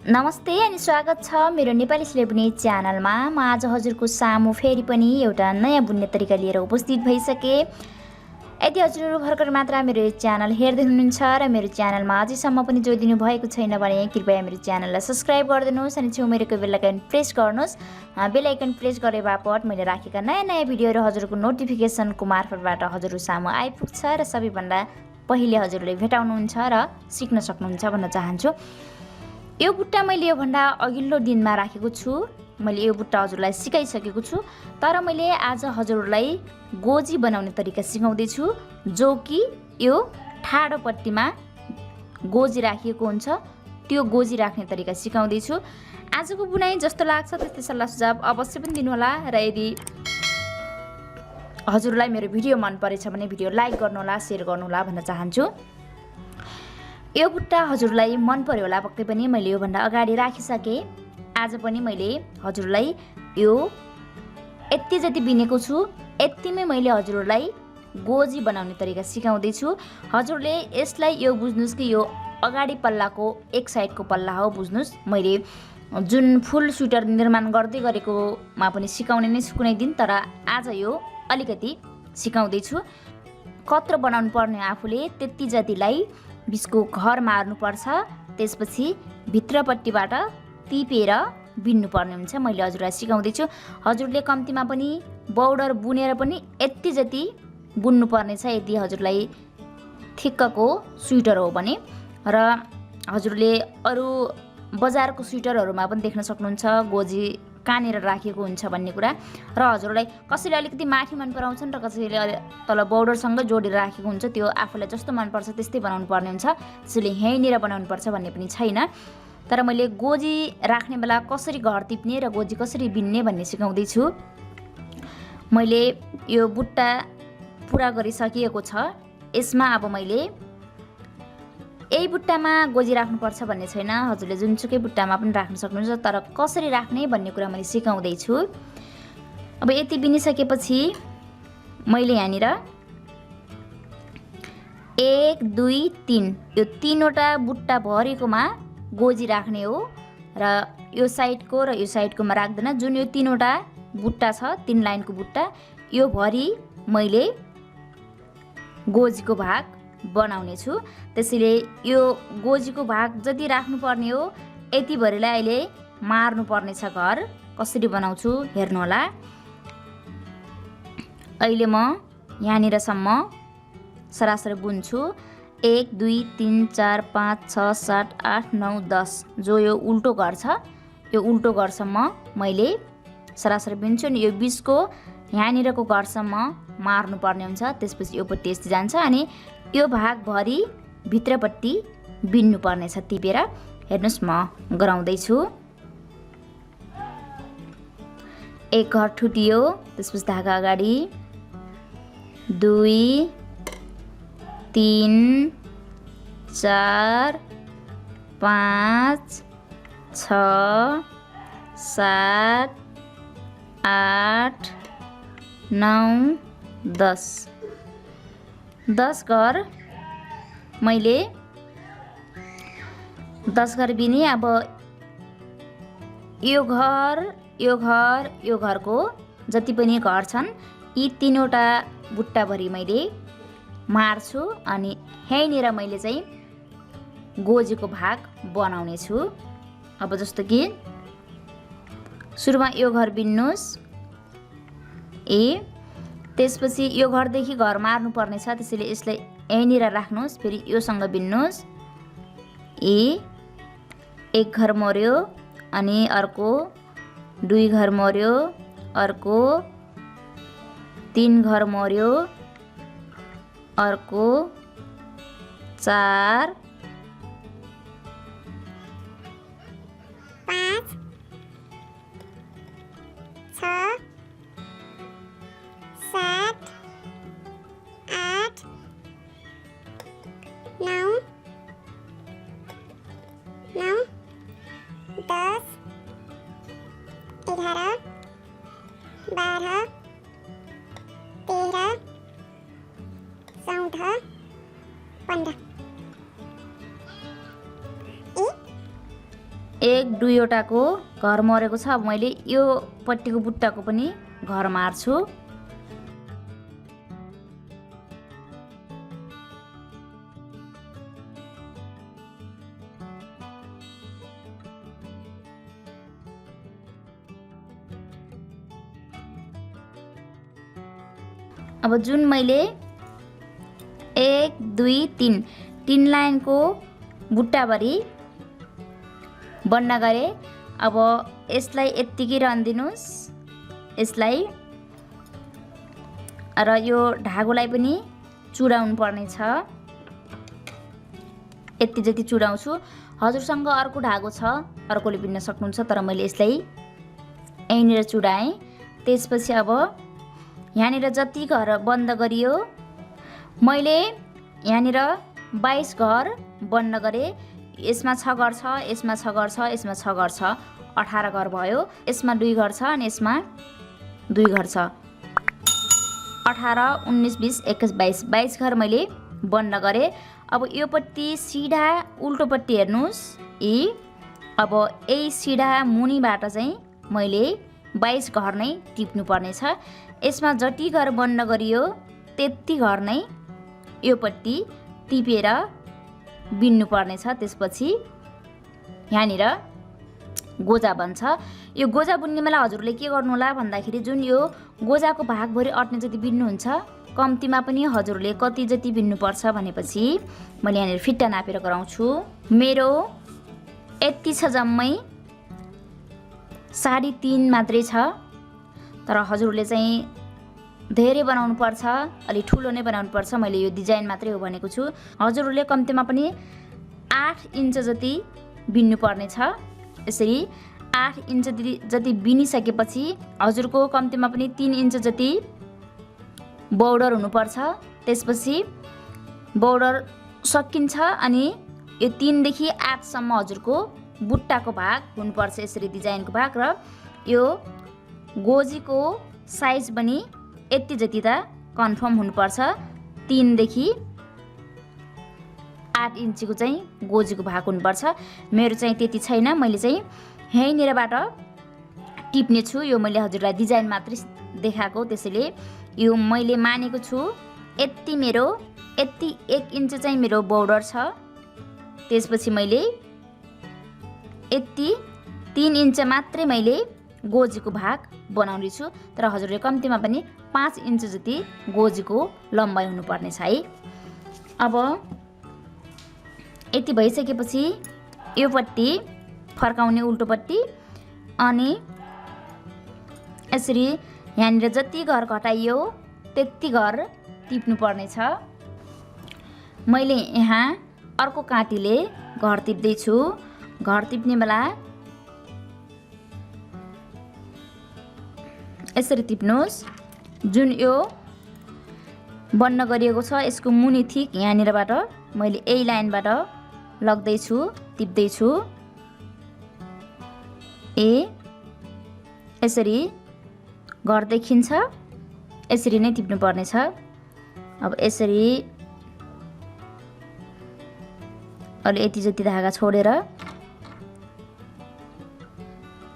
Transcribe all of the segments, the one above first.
नमस्ते अनि स्वागत छ मेरो नेपाली सिलाइ बुने च्यानलमा। म आज हजुरको सामु फेरि पनि एउटा नयाँ बुन्ने तरिका लिएर उपस्थित भइसके। यदि हजुरहरू भर्खर मात्र मेरो च्यानल हेर्दै हुनुहुन्छ र मेरो च्यानलमा अझैसम्म पनि जोडिदिनु भएको छैन भने कृपया मेरो च्यानललाई सब्स्क्राइब गरिदिनुहोस् अनि छेउमा रहेको बेल आइकन प्रेस गर्नुहोस्। बेल आइकन प्रेस गरे बापत मैले राखेका नयाँ भिडियोहरू हजुरको नोटिफिकेसनको मार्फतबाट हजुरहरू सामु आइपुग्छ र सबैभन्दा पहिले हजुरले भेटाउनुहुन्छ र सिक्न सक्नुहुन्छ भन्न चाहन्छु। यो बुट्टा मैले योभन्दा अघिल्लो दिनमा राखेको छु। मैले यो बुट्टा हजुरलाई सिकाइसकेको छु, तर मैले आज हजुरलाई गोजी बनाउने तरिका सिकाउँदै छु, जो कि यो ठाडो पट्टीमा गोजी राखिएको हुन्छ, त्यो गोजी राख्ने तरिका सिकाउँदै छु। आजको बुनाइ जस्तो लाग्छ त्यस्तै सल्लाह सुझाव अवश्य पनि दिनुहोला र यदि हजुरलाई मेरो भिडियो मन परेछ भने भिडियो लाइक गर्नुहोला, शेयर गर्नुहोला भन्न चाहन्छु। यो बुट्टा हजुरलाई मन पर्यो होला, पक्कै पनि मैले योभन्दा अगाडि राखिसकेँ। आज पनि मैले हजुरलाई यो यति जति बिनेको छु यतिमै मैले हजुरलाई गोजी बनाउने तरिका सिकाउँदै छु। हजुरले यसलाई यो बुझ्नुहोस् कि यो अगाडि पल्लाको एक साइडको पल्ला हो, बुझ्नुहोस्। मैले जुन फुल स्वेटर निर्माण गर्दै गरेकोमा पनि सिकाउने नै छु कुनै दिन, तर आज यो अलिकति सिकाउँदैछु। कत्रो बनाउनु पर्ने आफूले त्यति जतिलाई बिचको घर मार्नुपर्छ, त्यसपछि भित्रपट्टिबाट टिपेर बिन्नु पर्ने हुन्छ। मैले हजुरलाई सिकाउँदैछु। हजुरले कम्तीमा पनि बर्डर बुनेर पनि यति जति बुन्नु पर्ने छ, यदि हजुरलाई ठिक्कको स्वेटर हो भने। र हजुरले अरू बजारको स्वेटरहरूमा पनि देख्न सक्नुहुन्छ गोजी कहाँनिर राखिएको हुन्छ भन्ने कुरा। र हजुरलाई कसैले अलिकति माथि मन पराउँछन् र कसैले तल बर्डरसँग जोडेर राखेको हुन्छ, त्यो आफूलाई जस्तो मनपर्छ त्यस्तै बनाउनु पर्ने हुन्छ। त्यसैले यहीँनिर बनाउनु पर्छ भन्ने पनि छैन। तर मैले गोजी राख्ने बेला कसरी घर टिप्ने र गोजी कसरी बिन्ने भन्ने सिकाउँदैछु। मैले यो बुट्टा पुरा गरिसकिएको छ। यसमा अब मैले यही बुट्टामा गोजी राख्नुपर्छ भन्ने छैन, हजुरले जुनसुकै बुट्टामा पनि राख्न सक्नुहुन्छ, तर कसरी राख्ने भन्ने कुरा मैले सिकाउँदैछु। अब यति बिनिसकेपछि मैले यहाँनिर 1 2 3 यो तीनवटा बुट्टा भरेकोमा गोजी राख्ने हो र यो साइडको र यो साइडकोमा राख्दैन। जुन यो तीनवटा बुट्टा छ, 3 लाइनको बुट्टा, यो भरि मैले गोजीको भाग बनाउने छु। त्यसैले यो गोजीको भाग जति राख्नुपर्ने हो यति भरिलाई अहिले मार्नु पर्ने छ घर। कसरी बनाउँछु हेर्नु होला। अहिले म यहाँनिरसम्म सरासरी बुन्छु। 1 2 3 4 5 6 7 8 9 10 जो यो उल्टो घर छ, यो उल्टो घरसम्म मैले सरासरी बुन्छु। अनि यो बिचको यहाँनिरको घरसम्म मार्नु पर्ने हुन्छ। त्यसपछि यो पट्टि यस्तै जान्छ अनि यो भागभरि भित्रपट्टि बिन्नु पर्ने छ टिपेर। हेर्नुहोस् म गराउँदैछु। एक घर ठुटियो, त्यसपछि धागा अगाडि 2 3 4 5 6 7 8 9 10 घर मैले 10 घर बिने। अब यो घर यो घर यो घरको जति पनि घर छन् यी तीनवटा बुट्टाभरि मैले मार्छु अनि यहीँनिर मैले चाहिँ गोजीको भाग बनाउने छु। अब जस्तो कि सुरुमा यो घर बिन्नुहोस्, त्यसपछि यो घरदेखि घर मार्नु पर्ने छ, त्यसैले यसलाई यहीँनिर राख्नुहोस्। फेरि योसँग बिन्नुहोस्। एक घर मर्यो अनि अर्को 2 घर मर्यो, अर्को 3 घर मर्यो, अर्को 4 5 6 7 8 9 10 11 12 13 14 15 1 2वटाको घर मरेको छ। अब मैले यो पट्टिको बुट्टाको पनि घर मार्छु। अब जुन मैले 1 2 3 लाइनको बुट्टाभरि बन्न गरे। अब यसलाई यत्तिकै रहन दिनुस्, यसलाई र यो धागोलाई पनि चुडाउनु पर्ने छ। यति जति चुडाउँछु। हजुरसँग अर्को धागो छ, अर्कोले बिन्न सक्नुहुन्छ, तर मैले यसलाई यहीँनिर चुडाएँ। त्यसपछि अब यहाँनिर जति घर बन्द गरियो, मैले यहाँनिर 22 घर बन्न गरे। यसमा 6 घर छ, यसमा 6 घर छ, यसमा 6 घर छ, 18 घर भयो। यसमा 2 घर छ अनि यसमा 2 घर छ। 18 19 20 21 22 घर मैले बन्न गरे। अब यो पट्टि सिधा उल्टोपट्टि हेर्नुस्। अब यही सिधा मुनिबाट चाहिँ मैले 22 घर नै टिप्नु पर्ने छ। यसमा जति घर बन्न गरियो त्यति घर नै यो पट्टि टिपेर बिन्नु पर्ने छ। त्यसपछि यहाँनिर गोजा बन्छ। यो गोजा बुन्ने बेला हजुरले के गर्नु होला भन्दाखेरि जुन यो गोजाको भागभरि अट्ने जति बिन्नुहुन्छ, कम्तीमा पनि हजुरले कति जति बिन्नुपर्छ भनेपछि मैले यहाँनिर फिट्टा नापेर गराउँछु। मेरो यति छ, जम्मै 3.5 मात्रै छ। तर हजुरले चाहिँ धेरै बनाउनु पर्छ, अलि ठुलो नै बनाउनु पर्छ। मैले यो डिजाइन मात्रै हो भनेको छु। हजुरले कम्तीमा पनि 8 इन्च जति बिन्नु पर्ने छ। यसरी 8 इन्च जति बिनिसकेपछि हजुरको कम्तीमा पनि 3 इन्च जति बोर्डर हुनुपर्छ। त्यसपछि बोर्डर सकिन्छ अनि यो 3 देखि 8 सम्म हजुरको बुट्टाको भाग हुनुपर्छ, यसरी डिजाइनको भाग। र यो गोजीको साइज पनि यति जति त कन्फर्म हुनुपर्छ। 3 देखि 8 इन्चको चाहिँ गोजीको भाग हुनुपर्छ। मेरो चाहिँ त्यति छैन, मैले चाहिँ यहीँनिरबाट टिप्ने छु। यो मैले हजुरलाई डिजाइन मात्रै देखाएको, त्यसैले यो मैले मानेको छु। यति 1 इन्च चाहिँ मेरो बोर्डर छ। त्यसपछि मैले यति 3 इन्च मात्रै मैले गोजीको भाग बनाउने छु। तर हजुरले कम्तीमा पनि 5 इन्च जति गोजीको लम्बाइ हुनुपर्ने छ है। अब यति भइसकेपछि यो पट्टि फर्काउने उल्टोपट्टि, अनि यसरी यहाँनिर जति घर घटाइयो त्यति घर टिप्नु पर्ने छ। मैले यहाँ अर्को काँटीले घर टिप्दैछु। घर टिप्ने बेला यसरी टिप्नुहोस्। जुन यो बन्न गरिएको छ यसको मुनि ठिक यहाँनिरबाट मैले यही लाइनबाट लग्दैछु, टिप्दैछु। यसरी घर देखिन्छ, यसरी नै टिप्नु पर्ने छ। अब यसरी अलि यति जति धागा छोडेर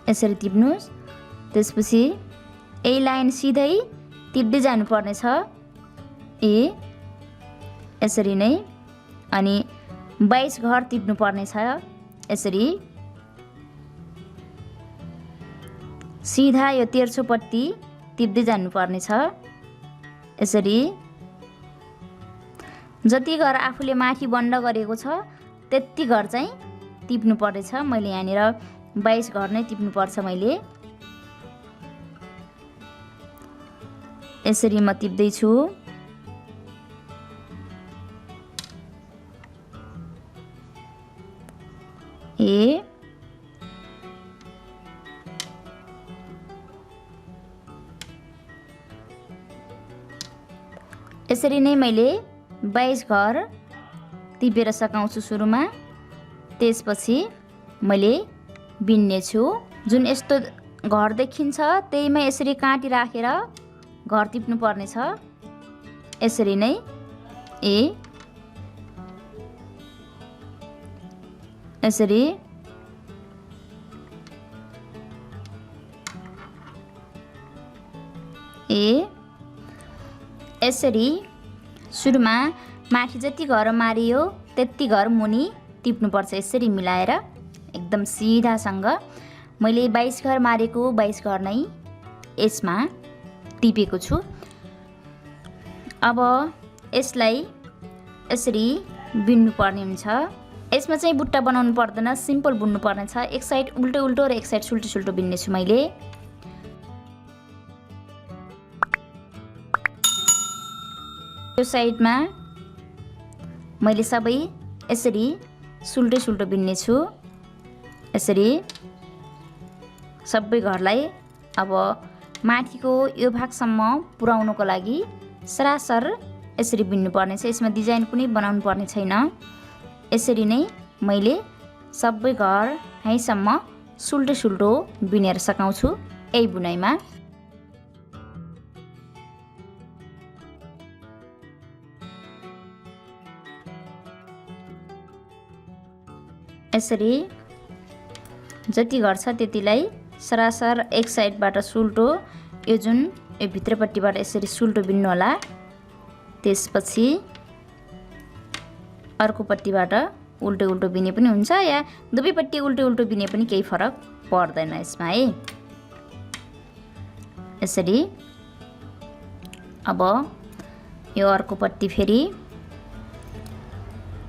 यसरी टिप्नुहोस्। त्यसपछि यही लाइन सिधै टिप्दै जानुपर्ने छ, यसरी नै। अनि 22 घर टिप्नु पर्ने छ। यसरी सिधा यो तेर्सोपट्टि टिप्दै जानुपर्ने छ। यसरी जति घर आफूले माथि बन्द गरेको छ त्यति घर चाहिँ टिप्नु पर्नेछ। मैले यहाँनिर 22 घर नै टिप्नुपर्छ। मैले यसरी म टिप्दैछु। यसरी नै मैले 22 घर टिपेर सकाउँछु सुरुमा। त्यसपछि मैले बिन्ने छु। जुन यस्तो घर देखिन्छ त्यहीमा यसरी काँटी राखेर घर टिप्नु पर्ने छ। यसरी नै यसरी यसरी सुरुमा माथि जति घर मारियो त्यति घर मुनि टिप्नुपर्छ। यसरी मिलाएर एकदम सिधासँग मैले 22 घर मारेको 22 घर नै यसमा टिपेको छु। अब यसलाई यसरी बिन्नु पर्ने हुन्छ। यसमा चाहिँ बुट्टा बनाउनु पर्दैन, सिम्पल बुन्नु पर्ने छ। एक साइड उल्टो उल्टो र एक साइड सुल्टो सुल्टो बिन्ने छु मैले। यो साइडमा मैले सबै यसरी सुल्टो सुल्टो बिन्ने छु। यसरी सबै घरलाई अब माथिको यो भागसम्म पुर्याउनको लागि सरासर यसरी बिन्नु पर्ने छ। यसमा डिजाइन पनि बनाउनु पर्ने छैन। यसरी नै मैले सबै घर यहीँसम्म सुल्टो सुल्टो बिनेर सकाउँछु यही बुनाइमा। यसरी जति घर छ त्यतिलाई सरासर एक साइडबाट सुल्टो, यो जुन यो भित्रपट्टिबाट यसरी सुल्टो बिन्नु होला। त्यसपछि अर्कोपट्टिबाट उल्टो उल्टो बिने पनि हुन्छ या दुवैपट्टि उल्टो उल्टो बिने पनि केही फरक पर्दैन यसमा है। यसरी अब यो अर्कोपट्टि फेरि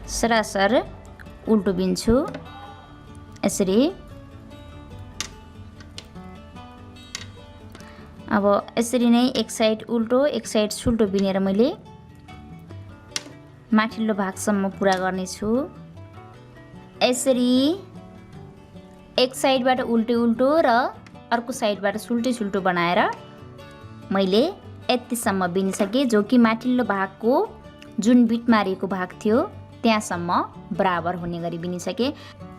सरासर उल्टो बिन्छु। यसरी अब यसरी नै एक साइड उल्टो एक साइड सुल्टो बिनेर मैले माथिल्लो भागसम्म पुरा गर्नेछु। यसरी एक साइडबाट उल्टो उल्टो र अर्को साइडबाट सुल्टो सुल्टो बनाएर मैले यतिसम्म बिनिसकेँ, जो कि माथिल्लो भागको जुन बिट मारिएको भाग थियो त्यहाँसम्म बराबर हुने गरी बिनिसकेँ।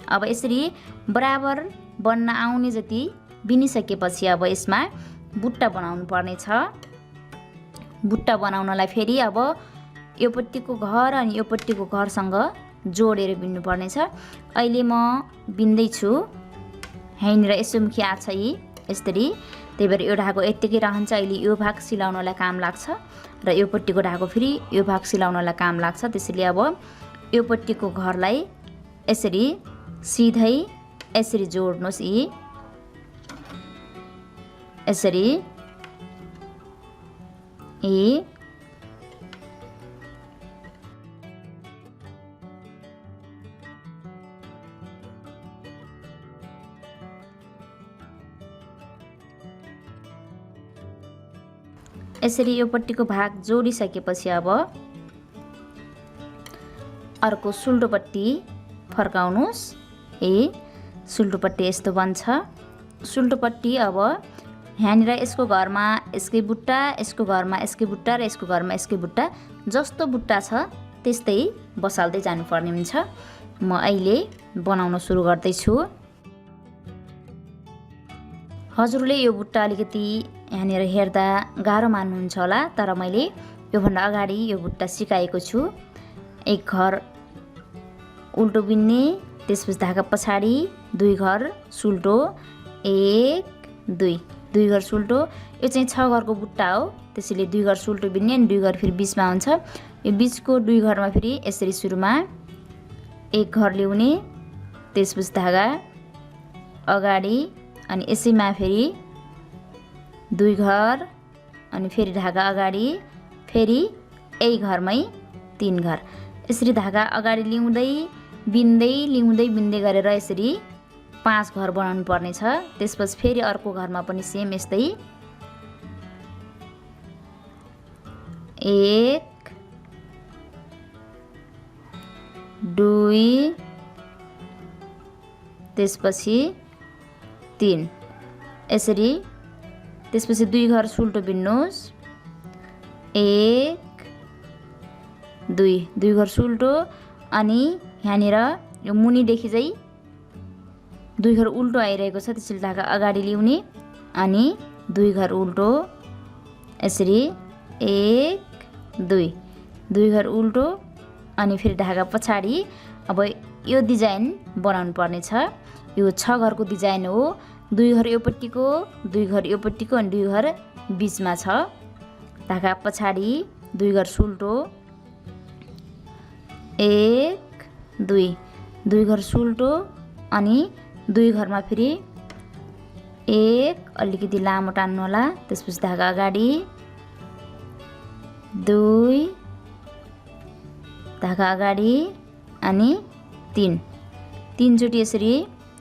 अब यसरी बराबर बन्न आउने जति बिनिसकेपछि अब यसमा बुट्टा बनाउनु पर्ने छ। बुट्टा बनाउनलाई फेरि अब योपट्टिको घर अनि योपट्टिको घरसँग जोडेर बिन्नु पर्ने छ। अहिले म बिन्दैछु यहीँनिर यसोमुखी आछ यी यसरी, त्यही भएर यो ढाको यत्तिकै रहन्छ। अहिले यो भाग सिलाउनलाई काम लाग्छ र योपट्टिको ढाको फेरि यो भाग सिलाउनलाई काम लाग्छ। त्यसैले अब योपट्टिको घरलाई यसरी सिधै यसरी जोड्नुहोस् यी यसरी यी यसरी योपट्टिको भाग जोडिसकेपछि अब अर्को सुल्टोपट्टि फर्काउनुहोस्। सुल्टोपट्टि यस्तो बन्छ। सुल्टोपट्टि अब यहाँनिर यसको घरमा यसकै बुट्टा, यसको घरमा यसकै बुट्टा र यसको घरमा यसकै बुट्टा, जस्तो बुट्टा छ त्यस्तै बसाल्दै जानुपर्ने हुन्छ। म अहिले बनाउन सुरु गर्दैछु। हजुरले यो बुट्टा अलिकति यहाँनिर हेर्दा गाह्रो मान्नुहुन्छ होला, तर मैले योभन्दा अगाडि यो बुट्टा सिकाएको छु। एक घर उल्टो बिन्ने, त्यसपछि ढाका पछाडि 2 घर सुल्टो, 1 2 2 घर सुल्टो। यो चाहिँ 6 घरको बुट्टा हो, त्यसैले 2 घर सुल्टो बिन्ने अनि 2 घर फेरि बिचमा हुन्छ। यो बिचको 2 घरमा फेरि यसरी सुरुमा 1 घर ल्याउने, त्यसपछि धागा अगाडि अनि यसैमा फेरि 2 घर अनि फेरि धागा अगाडि, फेरि यही घरमै 3 घर। यसरी धागा अगाडि ल्याउँदै बिन्दै ल्याउँदै बिन्दै गरेर यसरी 5 घर बनाउनु पर्ने छ। त्यसपछि फेरि अर्को घरमा पनि सेम यस्तै 1 2 त्यसपछि 3 यसरी। त्यसपछि 2 घर सुल्टो बिन्नुहोस्, 1 2 2 घर सुल्टो अनि यहाँनिर यो मुनिदेखि चाहिँ 2 घर उल्टो आइरहेको छ, त्यसैले धागा अगाडि ल्याउने अनि 2 घर उल्टो यसरी 1 2 2 घर उल्टो अनि फेरि धागा पछाडि। अब यो डिजाइन बनाउनु पर्ने छ। यो 6 घरको डिजाइन हो, दुई घर योपट्टिको, दुई घर योपट्टिको अनि दुई घर बिचमा छ। धागा पछाडि दुई घर सुल्टो, 1 2, दुई घर सुल्टो अनि दुई घरमा फेरि 1 अलिकति लामो टान्नु होला। त्यसपछि धागा अगाडि 2 धागा अगाडि अनि 3 तीनचोटि यसरी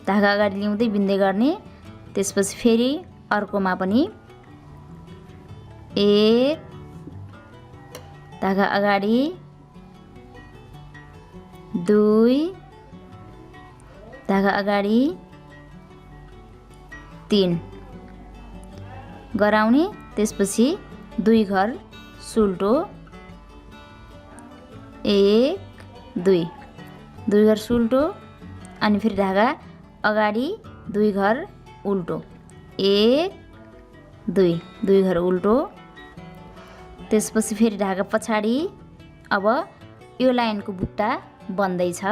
धागा अगाडि ल्याउँदै बिन्दै गर्ने। त्यसपछि फेरि अर्कोमा पनि 1 धागा अगाडि 2 धागा अगाडि 3 गराउने। त्यसपछि दुई घर सुल्टो, 1 2, दुई घर सुल्टो अनि फेरि धागा अगाडि दुई घर उल्टो, 1 2, दुई घर उल्टो। त्यसपछि फेरि धागा पछाडि अब यो लाइनको बुट्टा बन्दैछ।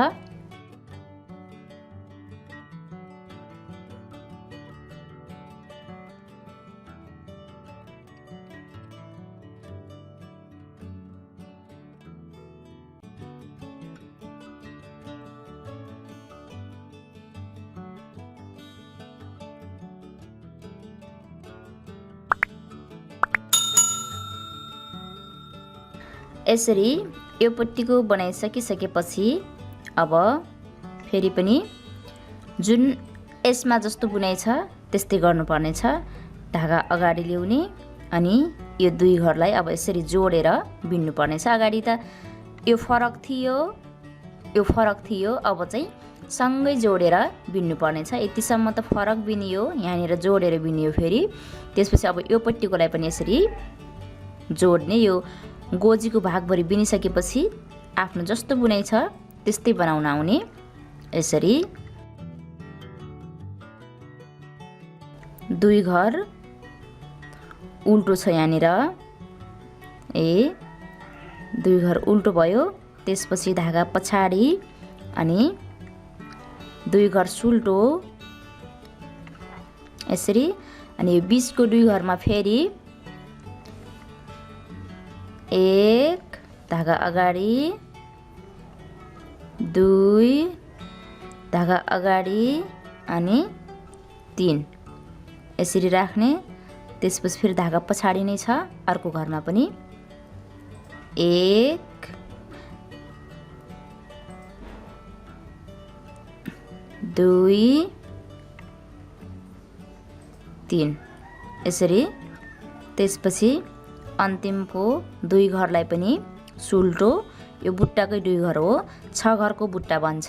यसरी योपट्टिको बनाइसकिसकेपछि अब फेरि पनि जुन यसमा जस्तो बुनाइ छ त्यस्तै गर्नुपर्ने छ। धागा अगाडि ल्याउने अनि यो दुई घरलाई अब यसरी जोडेर बिन्नु पर्ने छ। अगाडि त यो फरक थियो, अब चाहिँ सँगै जोडेर बिन्नु पर्ने छ। यतिसम्म त फरक बिनियो, यहाँनिर जोडेर बिनियो फेरि। त्यसपछि अब योपट्टिकोलाई पनि यसरी जोड्ने। यो गोजीको भागभरि बिनिसकेपछि आफ्नो जस्तो बुनाइ छ त्यस्तै बनाउन आउने। यसरी दुई घर उल्टो छ यहाँनिर, दुई घर उल्टो भयो। त्यसपछि धागा पछाडि अनि दुई घर सुल्टो यसरी। अनि यो बिचको दुई घरमा फेरि 1 धागा अगाडि 2 धागा अगाडि अनि 3 यसरी राख्ने। त्यसपछि फेरि धागा पछाडि नै छ अर्को घरमा पनि 1 2 3 यसरी। त्यसपछि अन्तिमको दुई घरलाई पनि सुल्टो, यो बुट्टाकै दुई घर हो, 6 घरको बुट्टा बन्छ।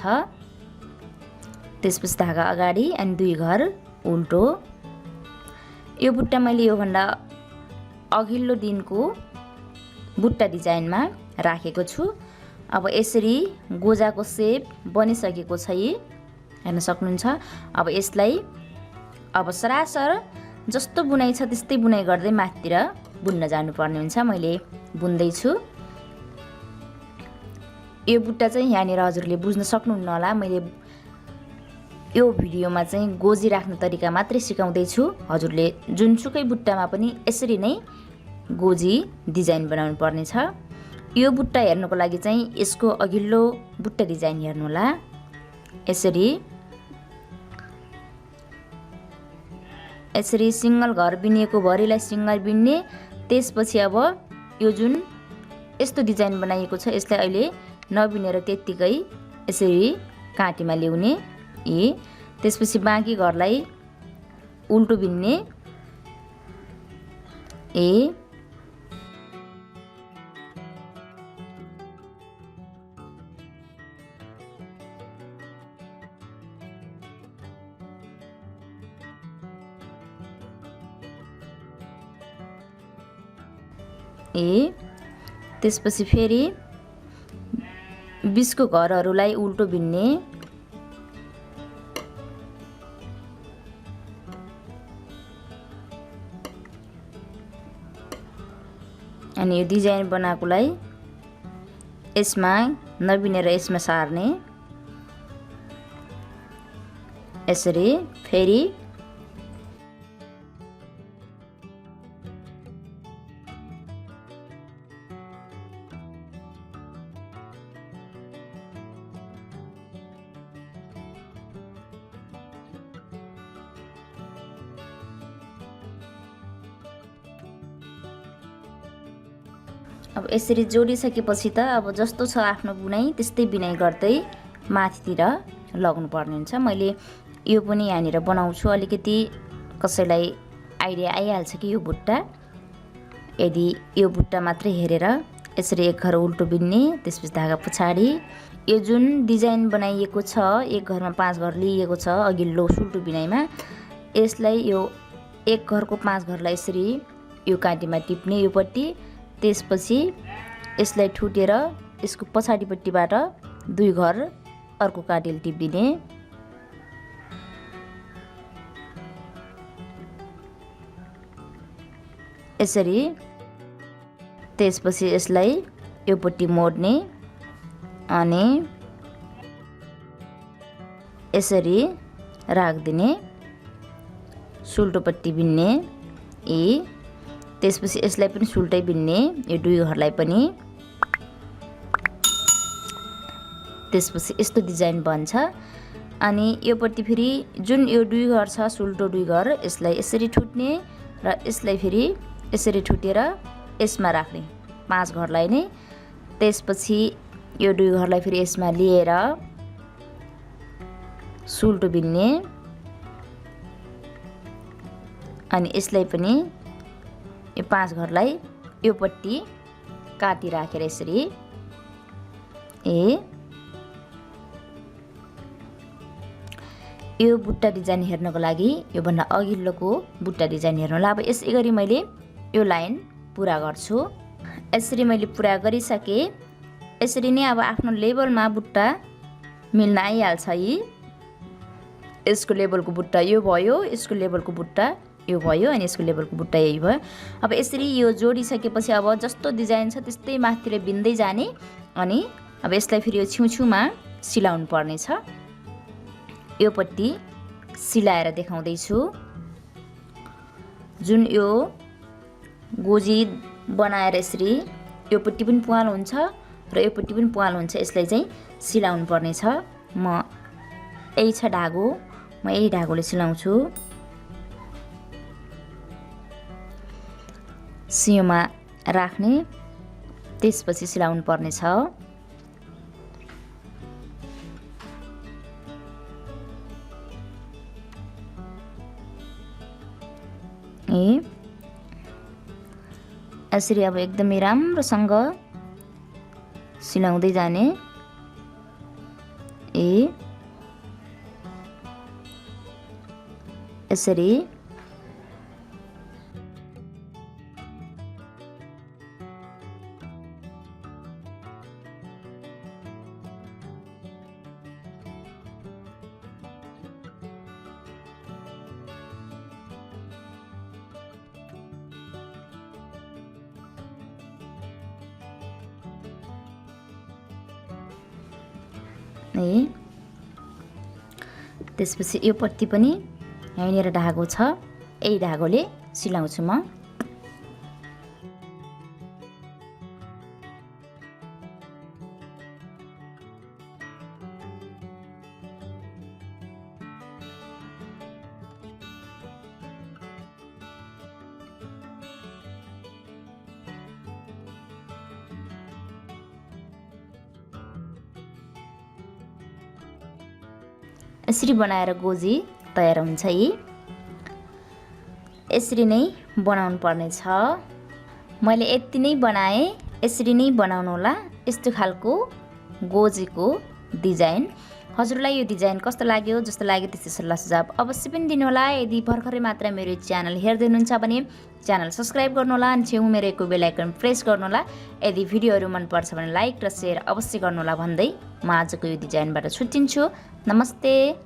त्यसपछि धागा अगाडि अनि दुई घर उल्टो। यो बुट्टा मैले योभन्दा अघिल्लो दिनको बुट्टा डिजाइनमा राखेको छु। अब यसरी गोजाको सेप बनिसकेको छ, हेर्न सक्नुहुन्छ। अब यसलाई अब सरासर जस्तो बुनाइ छ त्यस्तै बुनाइ गर्दै माथितिर बुन्न जानुपर्ने हुन्छ। मैले बुन्दैछु। यो बुट्टा चाहिँ यहाँनिर हजुरले बुझ्न सक्नुहुन्न होला। मैले यो भिडियोमा चाहिँ गोजी राख्ने तरिका मात्रै सिकाउँदैछु। हजुरले जुनसुकै बुट्टामा पनि यसरी नै गोजी डिजाइन बनाउनु पर्ने छ। यो बुट्टा हेर्नुको लागि चाहिँ यसको अघिल्लो बुट्टा डिजाइन हेर्नुहोला। यसरी सिङ्गल घर बिनिएको भरिलाई सिङ्गल बिन्ने। त्यसपछि अब यो जुन यस्तो डिजाइन बनाइएको छ यसलाई अहिले नबिनेर त्यत्तिकै यसरी काँटीमा ल्याउने। त्यसपछि बाँकी घरलाई उल्टो बिन्ने। त्यसपछि फेरि बिचको घरहरूलाई उल्टो बिन्ने। अनि यो डिजाइन बनाएकोलाई यसमा नबिनेर यसमा सार्ने। यसरी फेरि अब यसरी जोडिसकेपछि त अब जस्तो छ आफ्नो बुनाइ त्यस्तै बिनाइ गर्दै माथितिर लगाउनु पर्ने हुन्छ। मैले यो पनि यहाँनिर बनाउँछु, अलिकति कसैलाई आइडिया आइहाल्छ कि यो बुट्टा, यदि यो बुट्टा मात्रै हेरेर यसरी एक घर उल्टो बिन्ने, त्यसपछि धागा पछाडि यो जुन डिजाइन बनाइएको छ 1 घरमा 5 घर लिइएको छ अघिल्लो सुल्टो बिनाइमा, यसलाई यो 1 घरको 5 घरलाई यसरी यो काँटीमा टिप्ने यो पट्टि, त्यसपछि यसलाई ठुटेर यसको पछाडिपट्टिबाट 2 घर अर्को काँटीले टिपिदिने, यसरी। त्यसपछि यसलाई यो पट्टि मोड्ने अनि यसरी राखिदिने, सुल्टोपट्टि बिन्ने त्यसपछि यसलाई पनि सुल्टै बिन्ने, यो 2 घरलाई पनि। त्यसपछि यस्तो डिजाइन बन्छ। अनि यो पट्टि फेरि जुन यो 2 घर छ सुल्टो 2 घर, यसलाई यसरी ठुट्ने र यसलाई फेरि यसरी ठुटेर यसमा राख्ने 5 घरलाई नै। त्यसपछि यो 2 घरलाई फेरि यसमा लिएर सुल्टो बिन्ने अनि यसलाई पनि यो 5 घरलाई यो पट्टि काटी राखेर यसरी यो बुट्टा डिजाइन हेर्नको लागि योभन्दा अघिल्लोको बुट्टा डिजाइन हेर्नुलाई अब यसै गरी मैले यो लाइन पुरा गर्छु। यसरी मैले पुरा गरिसकेँ। यसरी नै अब आफ्नो लेभलमा बुट्टा मिल्न आइहाल्छ है। यसको लेभलको बुट्टा यो भयो, यसको लेभलको बुट्टा यो भयो अनि यसको लेभलको बुट्टा यही भयो। अब यसरी यो जोडिसकेपछि अब जस्तो डिजाइन छ त्यस्तै माथितिर बिन्दै जाने अनि अब यसलाई फेरि यो छेउछेउमा सिलाउनु पर्ने छ। यो पट्टि सिलाएर देखाउँदैछु। जुन यो गोजी बनाएर यसरी यो पट्टि पनि पुवाल हुन्छ र यो पट्टि पनि पुवाल हुन्छ, यसलाई चाहिँ सिलाउनु पर्ने छ। म यही छ धागो, म यही धागोले सिलाउँछु। सियोमा राख्ने, त्यसपछि सिलाउनु पर्ने छ। यसरी अब एकदमै राम्रोसँग सिलाउँदै जाने। यसरी त्यसपछि यो पट्टि पनि यहीँनिर धागो छ, यही धागोले सिलाउँछु म। यसरी बनाएर गोजी तयार हुन्छ है। यसरी नै बनाउनु पर्ने छ। मैले यति नै बनाएँ, यसरी नै बनाउनु होला। यस्तो खालको गोजीको डिजाइन। हजुरलाई यो डिजाइन कस्तो लाग्यो, जस्तो लाग्यो त्यस्तै सल्लाह सुझाव अवश्य पनि दिनुहोला। यदि भर्खरै मात्र मेरो च्यानल हेर्दै हुनुहुन्छ भने च्यानल सब्स्क्राइब गर्नुहोला अनि छेउ मेरो बेल आइकन प्रेस गर्नुहोला। यदि भिडियोहरू मनपर्छ भने लाइक र सेयर अवश्य गर्नुहोला भन्दै म आजको यो डिजाइनबाट छुट्टिन्छु। नमस्ते।